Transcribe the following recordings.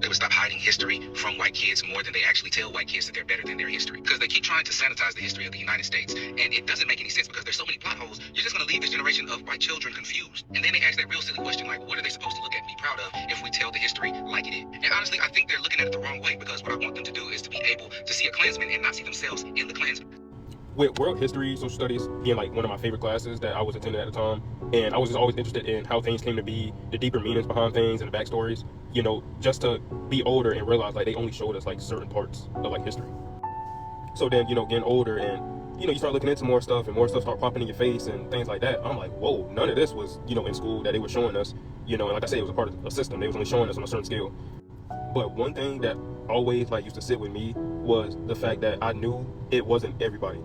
They would stop hiding history from white kids more than they actually tell white kids that they're better than their history. Because they keep trying to sanitize the history of the United States. And it doesn't make any sense because there's so many plot holes. You're just going to leave this generation of white children confused. And then they ask that real silly question, like, what are they supposed to look at and be proud of if we tell the history like it is? And honestly, I think they're looking at it the wrong way, because what I want them to do is to be able to see a Klansman and not see themselves in the Klansman. With world history, social studies being like one of my favorite classes that I was attending at the time, and I was just always interested in how things came to be, the deeper meanings behind things and the backstories, just to be older and realize like they only showed us like certain parts of like history. So then, getting older and you start looking into more stuff and more stuff start popping in your face and things like that. I'm like, whoa, none of this was, in school that they were showing us, and like I said, it was a part of a system. They was only showing us on a certain scale. But one thing that always like used to sit with me was the fact that I knew it wasn't everybody.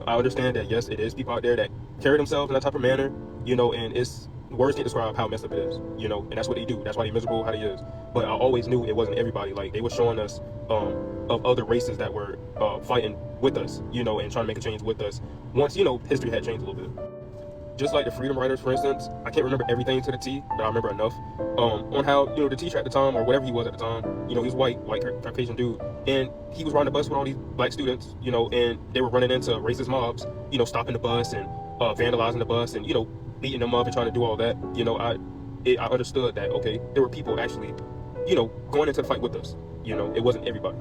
I understand that, yes, it is people out there that carry themselves in that type of manner, and it's words can't describe how messed up it is, and that's what they do. That's why they're miserable, how they is. But I always knew it wasn't everybody. Like, they were showing us of other races that were fighting with us, and trying to make a change with us once, history had changed a little bit. Just like the freedom riders, for instance, I can't remember everything to the T, but I remember enough on how, the teacher at the time, or whatever he was at the time, he was white Caucasian dude, and he was riding the bus with all these black students, and they were running into racist mobs, stopping the bus and vandalizing the bus and, beating them up and trying to do all that. I understood that, okay, there were people actually, going into the fight with us. It wasn't everybody.